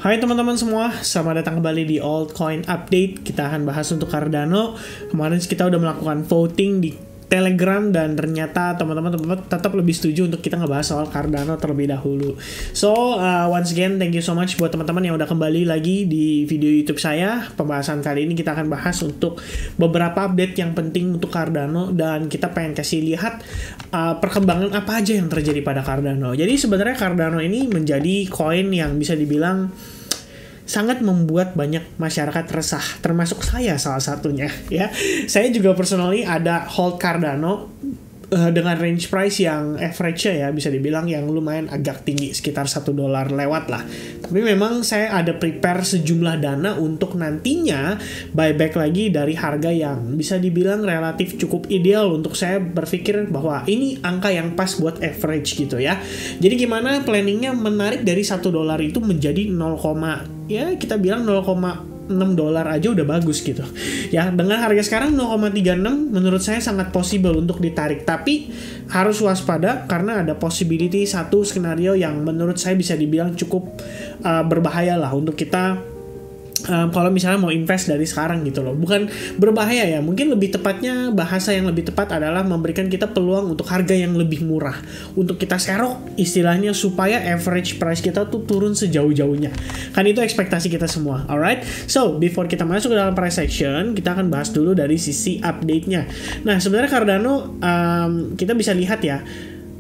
Hai teman-teman semua, selamat datang kembali di Altcoin Update. Kita akan bahas untuk Cardano. Kemarin kita udah melakukan voting di Telegram dan ternyata teman-teman tetap lebih setuju untuk kita ngebahas soal Cardano terlebih dahulu. So, once again, thank you so much buat teman-teman yang udah kembali lagi di video YouTube saya. Pembahasan kali ini kita akan bahas untuk beberapa update yang penting untuk Cardano dan kita pengen kasih lihat perkembangan apa aja yang terjadi pada Cardano. Jadi sebenarnya Cardano ini menjadi koin yang bisa dibilang sangat membuat banyak masyarakat resah, termasuk saya salah satunya ya. Saya juga personally ada hold Cardano dengan range price yang average ya, bisa dibilang yang lumayan agak tinggi, sekitar $1 lewat lah. Tapi memang saya ada prepare sejumlah dana untuk nantinya buyback lagi dari harga yang bisa dibilang relatif cukup ideal untuk saya berpikir bahwa ini angka yang pas buat average gitu ya. Jadi gimana planningnya menarik dari $1 itu menjadi 0, ya kita bilang $0,6 aja udah bagus gitu ya. Dengan harga sekarang 0,36 menurut saya sangat possible untuk ditarik, tapi harus waspada karena ada possibility satu skenario yang menurut saya bisa dibilang cukup berbahaya lah untuk kita kalau misalnya mau invest dari sekarang gitu loh. Bukan berbahaya ya, mungkin lebih tepatnya bahasa yang lebih tepat adalah memberikan kita peluang untuk harga yang lebih murah untuk kita serok istilahnya, supaya average price kita tuh turun sejauh-jauhnya. Kan itu ekspektasi kita semua. Alright, so before kita masuk ke dalam price action, kita akan bahas dulu dari sisi update-nya. Nah sebenarnya Cardano kita bisa lihat ya,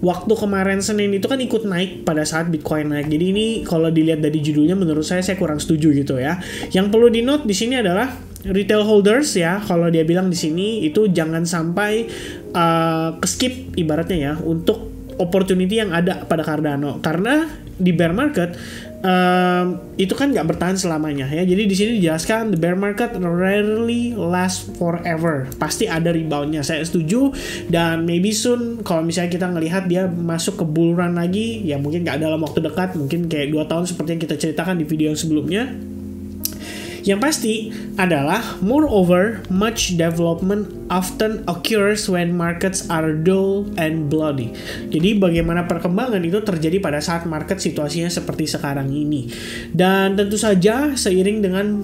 waktu kemarin Senin itu kan ikut naik pada saat Bitcoin naik. Jadi ini kalau dilihat dari judulnya menurut saya kurang setuju gitu ya. Yang perlu di note di sini adalah retail holders ya. Kalau dia bilang di sini itu jangan sampai skip ibaratnya ya untuk opportunity yang ada pada Cardano, karena di bear market itu kan nggak bertahan selamanya ya. Jadi di sini dijelaskan the bear market rarely last forever. Pasti ada reboundnya. Saya setuju, dan maybe soon kalau misalnya kita ngelihat dia masuk ke bull run lagi, ya mungkin nggak dalam waktu dekat, mungkin kayak 2 tahun seperti yang kita ceritakan di video yang sebelumnya. Yang pasti adalah, moreover, much development often occurs when markets are dull and bloody. Jadi bagaimana perkembangan itu terjadi pada saat market situasinya seperti sekarang ini. Dan tentu saja seiring dengan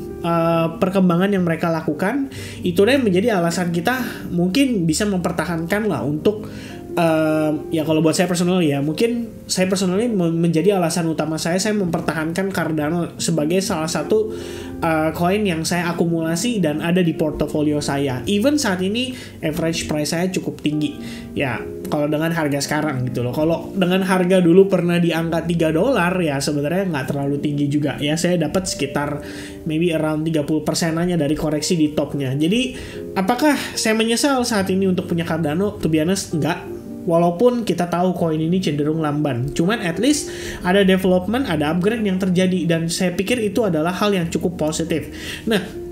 perkembangan yang mereka lakukan, itu yang menjadi alasan kita mungkin bisa mempertahankan lah untuk ya kalau buat saya personal ya, mungkin saya personally menjadi alasan utama saya mempertahankan Cardano sebagai salah satu koin yang saya akumulasi dan ada di portofolio saya. Even saat ini average price saya cukup tinggi ya kalau dengan harga sekarang gitu loh. Kalau dengan harga dulu pernah di angka $3 ya sebenarnya nggak terlalu tinggi juga ya. Saya dapat sekitar maybe around 30%-annya dari koreksi di topnya. Jadi apakah saya menyesal saat ini untuk punya Cardano? To be honest, enggak. Walaupun kita tahu koin ini cenderung lamban, cuman at least ada development, ada upgrade yang terjadi, dan saya pikir itu adalah hal yang cukup positif. Nah,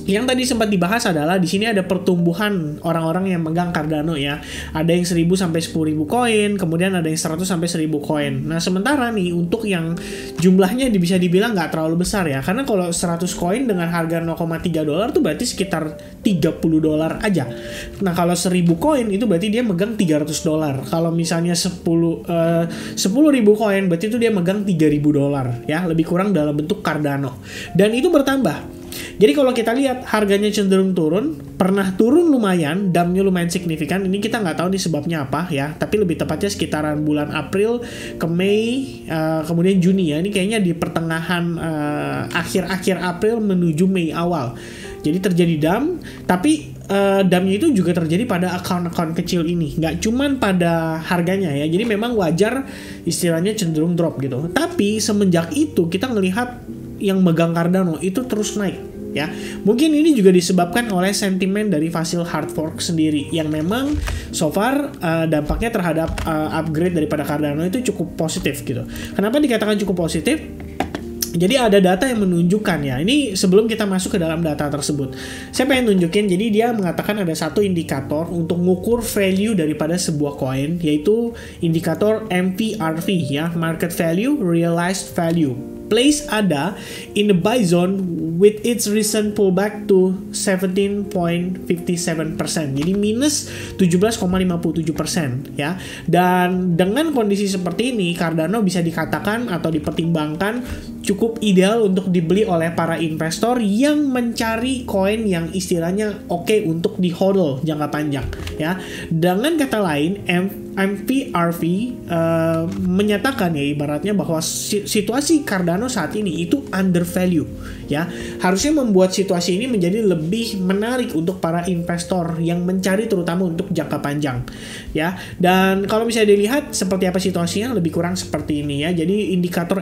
yang tadi sempat dibahas adalah di sini ada pertumbuhan orang-orang yang megang Cardano ya. Ada yang 1.000 sampai 10.000 koin, kemudian ada yang 100 sampai 1.000 koin. Nah, sementara nih untuk yang jumlahnya bisa dibilang nggak terlalu besar ya. Karena kalau 100 koin dengan harga $0,3 tuh berarti sekitar $30 aja. Nah, kalau 1.000 koin itu berarti dia megang $300. Kalau misalnya 10.000 koin berarti itu dia megang $3.000 ya, lebih kurang dalam bentuk Cardano. Dan itu bertambah. Jadi kalau kita lihat harganya cenderung turun, pernah turun lumayan, dumpnya lumayan signifikan. Ini kita nggak tahu nih sebabnya apa ya, tapi lebih tepatnya sekitaran bulan April ke Mei, kemudian Juni ya. Ini kayaknya di pertengahan akhir April menuju Mei awal. Jadi terjadi dump, tapi dumpnya itu juga terjadi pada account-account kecil ini, nggak cuman pada harganya ya. Jadi memang wajar istilahnya cenderung drop gitu. Tapi semenjak itu kita ngelihat yang megang Cardano itu terus naik ya. Mungkin ini juga disebabkan oleh sentimen dari Fossil hard fork sendiri yang memang so far dampaknya terhadap upgrade daripada Cardano itu cukup positif gitu. Kenapa dikatakan cukup positif? Jadi ada data yang menunjukkan ya, ini sebelum kita masuk ke dalam data tersebut, saya pengen nunjukin. Jadi dia mengatakan ada satu indikator untuk mengukur value daripada sebuah koin, yaitu indikator MVRV ya, Market Value Realized Value. Place ada in the buy zone with its recent pullback to 17.57%. Jadi minus 17,57% ya. Dan dengan kondisi seperti ini, Cardano bisa dikatakan atau dipertimbangkan cukup ideal untuk dibeli oleh para investor yang mencari koin yang istilahnya oke untuk di hodl jangka panjang ya. Dengan kata lain, MVRV menyatakan ya ibaratnya bahwa situasi Cardano saat ini itu undervalue ya. Harusnya membuat situasi ini menjadi lebih menarik untuk para investor yang mencari terutama untuk jangka panjang ya. Dan kalau bisa dilihat seperti apa situasinya, lebih kurang seperti ini ya. Jadi indikator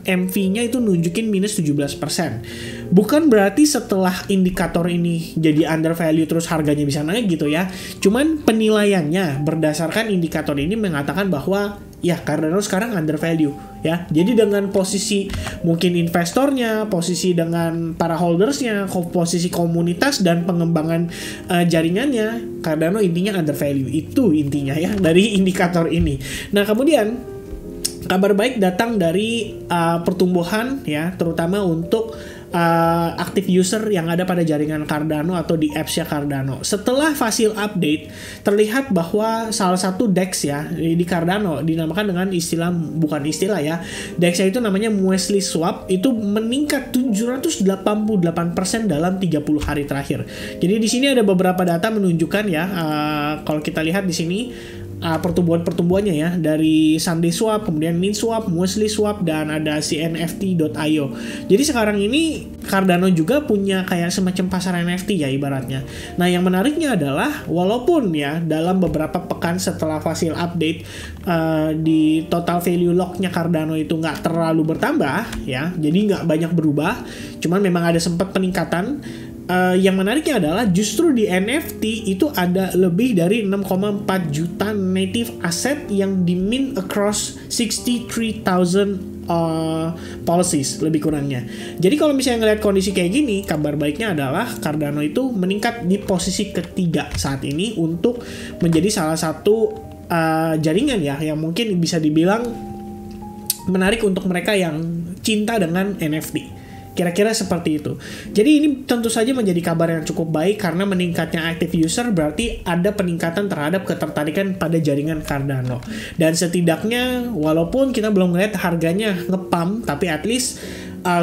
MV-nya itu nunjukin minus 17%. Bukan berarti setelah indikator ini jadi undervalue terus harganya bisa naik gitu ya. Cuman penilaiannya berdasarkan indikator ini mengatakan bahwa ya Cardano sekarang undervalue ya. Jadi dengan posisi mungkin investornya, posisi dengan para holdersnya, posisi komunitas dan pengembangan jaringannya, Cardano intinya undervalue. Itu intinya ya dari indikator ini. Nah kemudian kabar baik datang dari pertumbuhan ya, terutama untuk active user yang ada pada jaringan Cardano atau di apps-nya Cardano. Setelah Fossil update, terlihat bahwa salah satu DEX ya di Cardano dinamakan dengan istilah, bukan istilah ya, DEX-nya itu namanya Muesli Swap, itu meningkat 788% dalam 30 hari terakhir. Jadi di sini ada beberapa data menunjukkan ya, kalau kita lihat di sini pertumbuhannya ya, dari Sunday Swap, kemudian Min Swap, Muesli Swap, dan ada CNFT.io. Jadi sekarang ini Cardano juga punya kayak semacam pasar NFT ya ibaratnya. Nah yang menariknya adalah walaupun ya dalam beberapa pekan setelah Fossil update di total value lock-nya Cardano itu nggak terlalu bertambah ya, jadi nggak banyak berubah, cuman memang ada sempat peningkatan. Yang menariknya adalah justru di NFT itu ada lebih dari 6,4 juta native asset yang dimint across 63,000 policies lebih kurangnya. Jadi kalau misalnya ngelihat kondisi kayak gini, kabar baiknya adalah Cardano itu meningkat di posisi ketiga saat ini untuk menjadi salah satu jaringan ya yang mungkin bisa dibilang menarik untuk mereka yang cinta dengan NFT. Kira-kira seperti itu. Jadi ini tentu saja menjadi kabar yang cukup baik karena meningkatnya active user berarti ada peningkatan terhadap ketertarikan pada jaringan Cardano. Dan setidaknya walaupun kita belum melihat harganya ngepump, tapi at least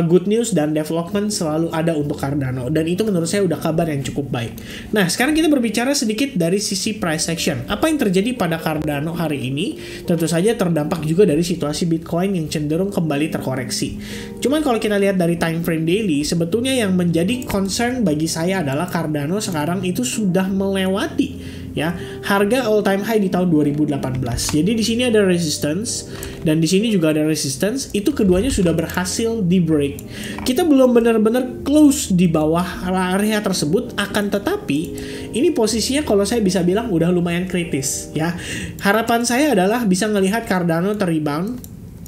good news dan development selalu ada untuk Cardano, dan itu menurut saya udah kabar yang cukup baik. Nah sekarang kita berbicara sedikit dari sisi price action. Apa yang terjadi pada Cardano hari ini? Tentu saja terdampak juga dari situasi Bitcoin yang cenderung kembali terkoreksi. Cuman kalau kita lihat dari time frame daily, sebetulnya yang menjadi concern bagi saya adalah Cardano sekarang itu sudah melewati ya harga all time high di tahun 2018. Jadi di sini ada resistance dan di sini juga ada resistance, itu keduanya sudah berhasil di break. Kita belum benar-benar close di bawah area tersebut, akan tetapi ini posisinya kalau saya bisa bilang udah lumayan kritis ya. Harapan saya adalah bisa ngelihat Cardano terrebound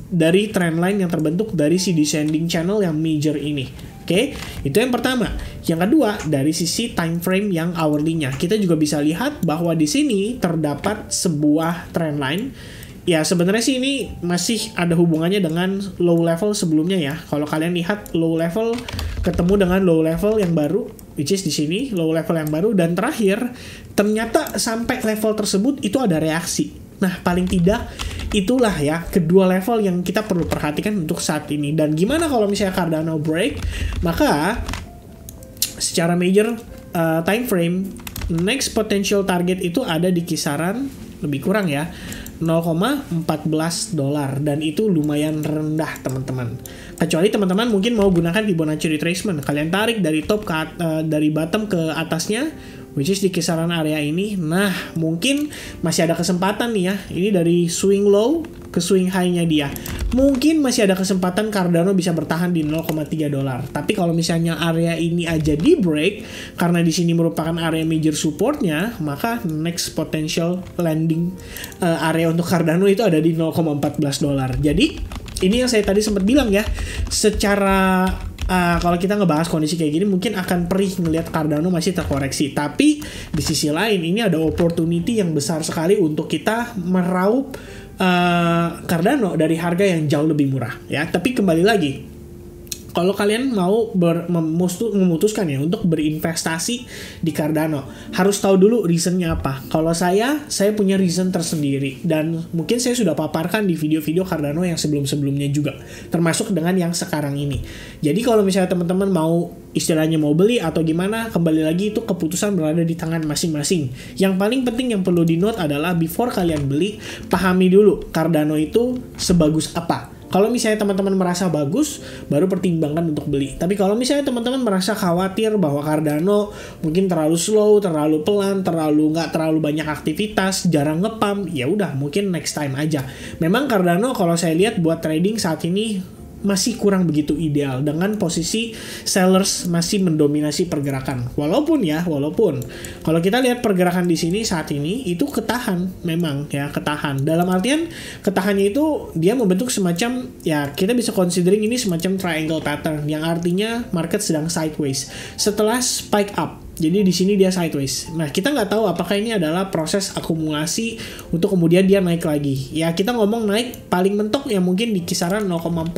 dari trendline yang terbentuk dari si descending channel yang major ini. Oke, itu yang pertama. Yang kedua, dari sisi time frame yang hourly-nya, kita juga bisa lihat bahwa di sini terdapat sebuah trendline. Ya, sebenarnya sih ini masih ada hubungannya dengan low level sebelumnya ya. Kalau kalian lihat low level ketemu dengan low level yang baru, which is di sini low level yang baru, dan terakhir ternyata sampai level tersebut itu ada reaksi. Nah, paling tidak itulah ya kedua level yang kita perlu perhatikan untuk saat ini. Dan gimana kalau misalnya Cardano break, maka secara major time frame next potential target itu ada di kisaran lebih kurang ya $0,14, dan itu lumayan rendah teman-teman. Kecuali teman-teman mungkin mau gunakan Fibonacci retracement, kalian tarik dari top ke dari bottom ke atasnya, which is di kisaran area ini. Nah, mungkin masih ada kesempatan nih ya. Ini dari swing low ke swing high-nya dia. Mungkin masih ada kesempatan Cardano bisa bertahan di $0,3. Tapi kalau misalnya area ini aja di break, karena di sini merupakan area major support-nya, maka next potential landing area untuk Cardano itu ada di $0,14. Jadi, ini yang saya tadi sempat bilang ya, secara kalau kita ngebahas kondisi kayak gini mungkin akan perih ngelihat Cardano masih terkoreksi. Tapi di sisi lain ini ada opportunity yang besar sekali untuk kita meraup Cardano dari harga yang jauh lebih murah ya. Tapi kembali lagi, kalau kalian mau memutuskan ya untuk berinvestasi di Cardano, harus tahu dulu reasonnya apa. Kalau saya punya reason tersendiri, dan mungkin saya sudah paparkan di video-video Cardano yang sebelum-sebelumnya juga, termasuk dengan yang sekarang ini. Jadi kalau misalnya teman-teman mau istilahnya mau beli atau gimana, kembali lagi itu keputusan berada di tangan masing-masing. Yang paling penting yang perlu di note adalah before kalian beli, pahami dulu Cardano itu sebagus apa. Kalau misalnya teman-teman merasa bagus, baru pertimbangkan untuk beli. Tapi kalau misalnya teman-teman merasa khawatir bahwa Cardano mungkin terlalu slow, terlalu pelan, nggak terlalu banyak aktivitas, jarang ngepump, ya udah mungkin next time aja. Memang Cardano kalau saya lihat buat trading saat ini masih kurang begitu ideal dengan posisi sellers masih mendominasi pergerakan. Walaupun kalau kita lihat pergerakan di sini saat ini itu ketahan, memang ya ketahan. Dalam artian ketahannya itu dia membentuk semacam, ya kita bisa considering ini semacam triangle pattern yang artinya market sedang sideways setelah spike up. Jadi di sini dia sideways. Nah, kita nggak tahu apakah ini adalah proses akumulasi untuk kemudian dia naik lagi. Ya, kita ngomong naik paling mentok ya mungkin di kisaran $0,4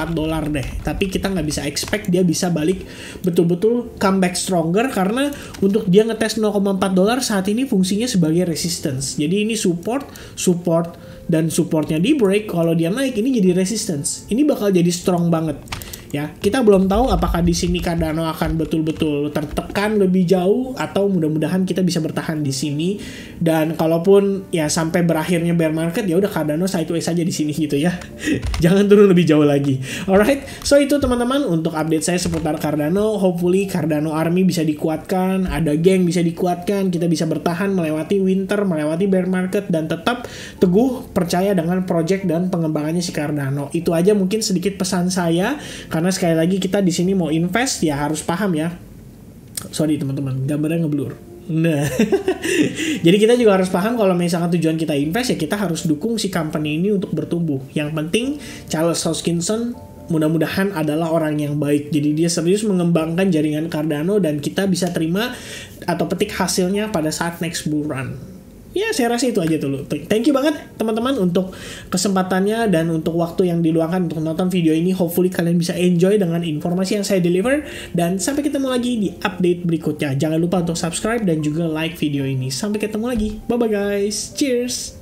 deh. Tapi kita nggak bisa expect dia bisa balik betul-betul comeback stronger, karena untuk dia ngetes $0,4 saat ini fungsinya sebagai resistance. Jadi ini support, dan supportnya di break, kalau dia naik ini jadi resistance. Ini bakal jadi strong banget. Ya, kita belum tahu apakah di sini Cardano akan betul-betul tertekan lebih jauh atau mudah-mudahan kita bisa bertahan di sini. Dan kalaupun ya sampai berakhirnya bear market, ya udah Cardano sideways saja di sini gitu ya. Jangan turun lebih jauh lagi. Alright, so itu teman-teman untuk update saya seputar Cardano. Hopefully Cardano Army bisa dikuatkan, ada geng bisa dikuatkan, kita bisa bertahan melewati winter, melewati bear market, dan tetap teguh percaya dengan project dan pengembangannya si Cardano. Itu aja mungkin sedikit pesan saya. Karena sekali lagi kita di sini mau invest ya harus paham ya. Sorry teman-teman, gambarnya ngeblur. Nah, jadi kita juga harus paham kalau misalkan tujuan kita invest ya kita harus dukung si company ini untuk bertumbuh. Yang penting Charles Hoskinson mudah-mudahan adalah orang yang baik. Jadi dia serius mengembangkan jaringan Cardano dan kita bisa terima atau petik hasilnya pada saat next bull run. Ya, saya rasa itu aja dulu. Thank you banget teman-teman untuk kesempatannya dan untuk waktu yang diluangkan untuk nonton video ini. Hopefully kalian bisa enjoy dengan informasi yang saya deliver. Dan sampai ketemu lagi di update berikutnya. Jangan lupa untuk subscribe dan juga like video ini. Sampai ketemu lagi. Bye-bye guys. Cheers.